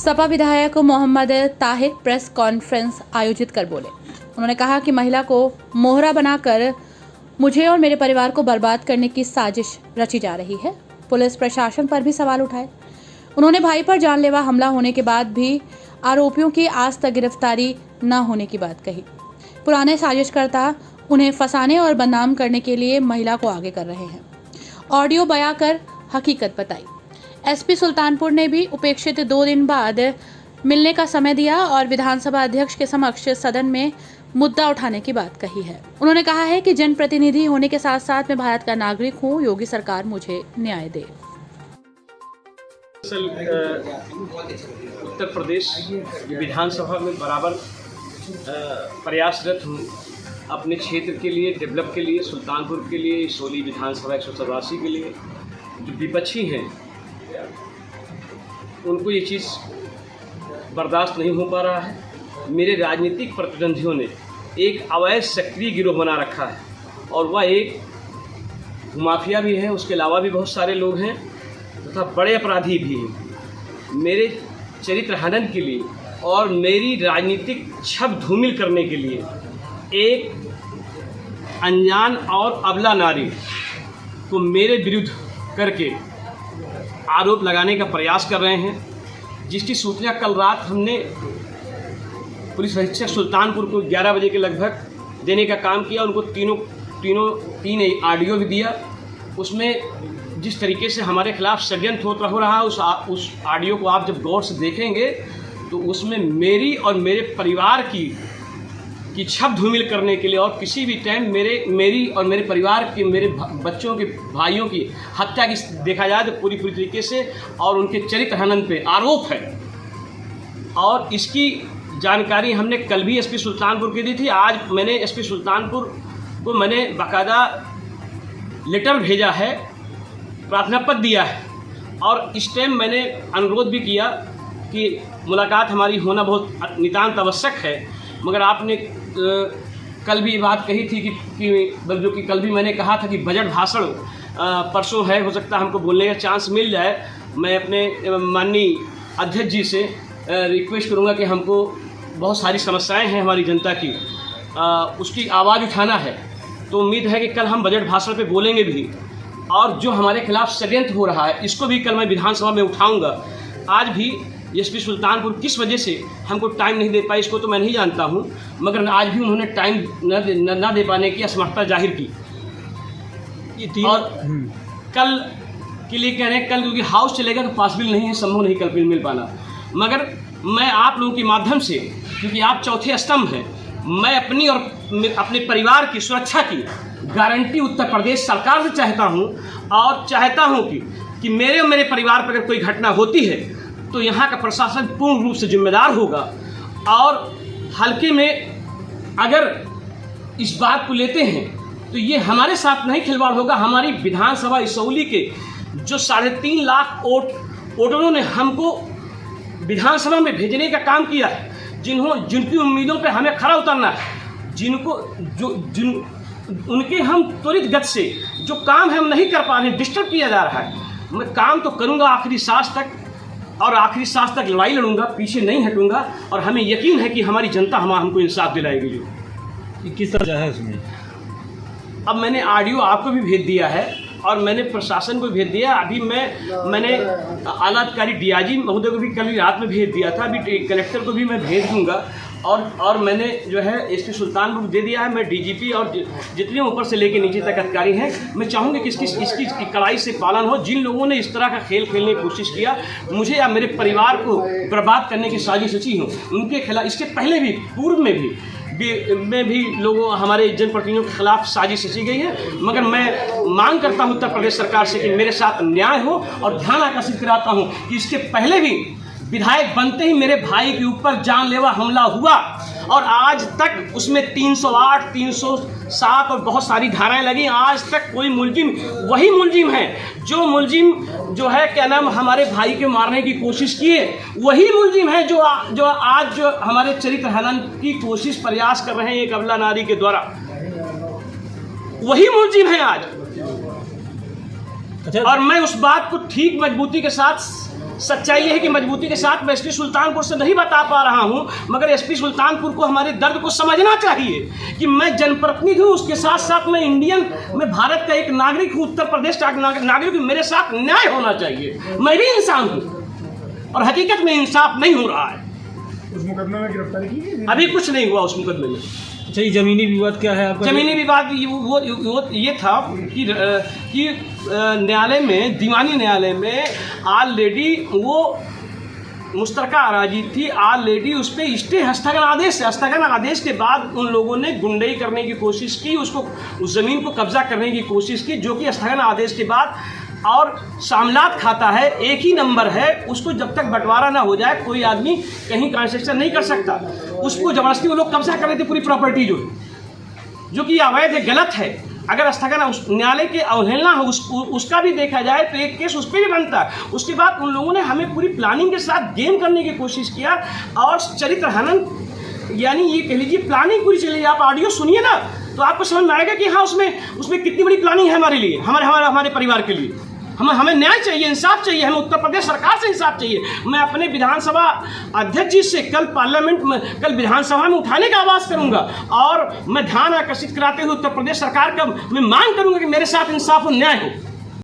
सपा विधायक Mohammad Tahir press conference आयोजित कर बोले। उन्होंने कहा कि महिला को मोहरा बनाकर मुझे और मेरे परिवार को बर्बाद करने की साजिश रची जा रही है। पुलिस प्रशासन पर भी सवाल उठाए। उन्होंने भाई पर जानलेवा हमला होने के बाद भी आरोपियों की आज तक गिरफ्तारी न होने की बात कही। पुराने साजिशकर्ता उन्हें फंसाने और बदनाम करने के लिए महिला को आगे कर रहे हैं। ऑडियो बयां कर हकीकत बताई। एसपी सुल्तानपुर ने भी उपेक्षित 2 दिन बाद मिलने का समय दिया और विधानसभा अध्यक्ष के समक्ष सदन में मुद्दा उठाने की बात कही है। उन्होंने कहा है कि जनप्रतिनिधि होने के साथ साथ मैं भारत का नागरिक हूं। योगी सरकार मुझे न्याय दे। उत्तर प्रदेश विधानसभा में बराबर प्रयासरत हूँ अपने क्षेत्र के लिए, डेवलप के लिए, सुल्तानपुर के लिए, सोली विधानसभा 187 के लिए। जो विपक्षी हैं उनको ये चीज़ बर्दाश्त नहीं हो पा रहा है। मेरे राजनीतिक प्रतिद्वंदियों ने एक अवैध सक्रिय गिरोह बना रखा है और वह एक माफिया भी है, उसके अलावा भी बहुत सारे लोग हैं तथा बड़े अपराधी भी हैं। मेरे चरित्र हनन के लिए और मेरी राजनीतिक छब धूमिल करने के लिए एक अनजान और अबला नारी को मेरे विरुद्ध करके आरोप लगाने का प्रयास कर रहे हैं, जिसकी सूचना कल रात हमने पुलिस अधीक्षक सुल्तानपुर को 11 बजे के लगभग देने का काम किया। उनको तीन ऑडियो भी दिया। उसमें जिस तरीके से हमारे खिलाफ षड्यंत्र हो रहा है उस ऑडियो को आप जब गौर से देखेंगे तो उसमें मेरी और मेरे परिवार की छब धूमिल करने के लिए और किसी भी टाइम मेरी और मेरे परिवार के, मेरे बच्चों के, भाइयों की हत्या की देखा जाए तो पूरी तरीके से और उनके चरित्र हनन पे आरोप है। और इसकी जानकारी हमने कल भी एसपी सुल्तानपुर की दी थी। आज मैंने एसपी सुल्तानपुर को मैंने बाकायदा लेटर भेजा है, प्रार्थना पत्र दिया है और इस टाइम मैंने अनुरोध भी किया कि मुलाकात हमारी होना बहुत नितांत आवश्यक है। मगर आपने कल भी बात कही थी जो कि कल भी मैंने कहा था कि बजट भाषण परसों है, हो सकता है हमको बोलने का चांस मिल जाए। मैं अपने माननीय अध्यक्ष जी से रिक्वेस्ट करूंगा कि हमको बहुत सारी समस्याएं हैं हमारी जनता की, उसकी आवाज़ उठाना है। तो उम्मीद है कि कल हम बजट भाषण पे बोलेंगे भी और जो हमारे खिलाफ षड्यंत्र हो रहा है इसको भी कल मैं विधानसभा में उठाऊँगा। आज भी एसपी सुल्तानपुर किस वजह से हमको टाइम नहीं दे पाए इसको तो मैं नहीं जानता हूं, मगर आज भी उन्होंने टाइम न दे पाने की असमर्थता जाहिर की। और कल के लिए कह रहे हैं, कल क्योंकि हाउस चलेगा तो पॉसिबल नहीं है, संभव नहीं कल मिल पाना। मगर मैं आप लोगों के माध्यम से, क्योंकि आप चौथे स्तंभ हैं, मैं अपनी और अपने परिवार की सुरक्षा की गारंटी उत्तर प्रदेश सरकार से चाहता हूँ और चाहता हूँ कि मेरे और मेरे परिवार पर अगर कोई घटना होती है तो यहाँ का प्रशासन पूर्ण रूप से जिम्मेदार होगा। और हल्के में अगर इस बात को लेते हैं तो ये हमारे साथ नहीं खिलवाड़ होगा। हमारी विधानसभा इसौली के जो 3.5 लाख वोटरों ने हमको विधानसभा में भेजने का काम किया है, जिनकी उम्मीदों पे हमें खरा उतरना है, उनके हम त्वरित गति से जो काम है हम नहीं कर पा रहे, डिस्टर्ब किया जा रहा है। मैं काम तो करूँगा आखिरी सांस तक और आखिरी सांस तक लड़ाई लड़ूंगा, पीछे नहीं हटूंगा और हमें यकीन है कि हमारी जनता हमको इंसाफ दिलाएगी। किस तरह है उसमें? अब मैंने ऑडियो आपको भी भेज दिया है और मैंने प्रशासन को भेज दिया। अभी मैंने आला अधिकारी डीआईजी महोदय को भी कल रात में भेज दिया था, अभी कलेक्टर को भी मैं भेज दूंगा और मैंने जो है एसपी सुल्तानपुर को दे दिया है। मैं डीजीपी और जितने ऊपर से लेके नीचे तक अधिकारी हैं, मैं चाहूँगी कि इसकी कड़ाई से पालन हो। जिन लोगों ने इस तरह का खेल खेलने की कोशिश किया, मुझे या मेरे परिवार को बर्बाद करने की साजिश रची हो, उनके खिलाफ इसके पहले भी पूर्व में भी लोगों हमारे जनप्रतिनिधियों के खिलाफ साजिश रची गई है। मगर मैं मांग करता हूँ उत्तर प्रदेश सरकार से कि मेरे साथ न्याय हो और ध्यान आकर्षित कराता हूँ कि इसके पहले भी विधायक बनते ही मेरे भाई के ऊपर जानलेवा हमला हुआ और आज तक उसमें 308, 307 और बहुत सारी धाराएं लगी। आज तक कोई मुलजिम, वही मुलजिम है जो है क्या नाम हमारे भाई के मारने की कोशिश किए, वही मुलजिम है जो आज हमारे चरित्र हनन की कोशिश प्रयास कर रहे हैं एक अबला नारी के द्वारा, वही मुलजिम है आज। अच्छा। और मैं उस बात को ठीक मजबूती के साथ, सच्चाई ये है कि मजबूती के साथ मैं एसपी सुल्तानपुर से नहीं बता पा रहा हूं, मगर एसपी सुल्तानपुर को हमारे दर्द को समझना चाहिए कि मैं जनप्रतिनिधि हूं, उसके साथ साथ मैं इंडियन, मैं भारत का एक नागरिक हूं, उत्तर प्रदेश का नागरिक हूं, मेरे साथ न्याय होना चाहिए। मैं भी इंसान हूं और हकीकत में इंसाफ नहीं हो रहा है। उस मुकदमे में गिरफ्तारी की गई? अभी कुछ नहीं हुआ उस मुकदमे में। अच्छा, ये जमीनी विवाद क्या है आपका? जमीनी विवाद वो ये था कि न्यायालय में, दीवानी न्यायालय में ऑलरेडी वो मुश्तरका अराजी थी, ऑलरेडी उस पर स्टे स्थगन आदेश के बाद उन लोगों ने गुंडई करने की कोशिश की, उसको उस ज़मीन को कब्जा करने की कोशिश की, जो कि स्थगन आदेश के बाद और शामिलात खाता है, एक ही नंबर है, उसको जब तक बंटवारा ना हो जाए कोई आदमी कहीं ट्रांजेक्शन नहीं कर सकता। उसको ज़बरदस्ती वो लोग कब्जा कर रहे थे पूरी प्रॉपर्टी, जो कि अवैध है, गलत है। अगर स्थगन उस न्यायालय की अवहेलना हो उसका भी देखा जाए तो एक केस उस पर भी बनता है। उसके बाद उन लोगों ने हमें पूरी प्लानिंग के साथ गेम करने की कोशिश किया और चरित्र हनन, यानी ये कह लीजिए प्लानिंग पूरी चली। आप ऑडियो सुनिए ना तो आपको समझ में आएगा कि हाँ उसमें कितनी बड़ी प्लानिंग है हमारे लिए, हमारे परिवार के लिए। हमें न्याय चाहिए, इंसाफ चाहिए, हमें उत्तर प्रदेश सरकार से इंसाफ चाहिए। मैं अपने विधानसभा अध्यक्ष जी से कल विधानसभा में उठाने का आवाज़ करूंगा और मैं ध्यान आकर्षित कराते हुए उत्तर प्रदेश सरकार का मैं मांग करूंगा कि मेरे साथ इंसाफ और न्याय हो।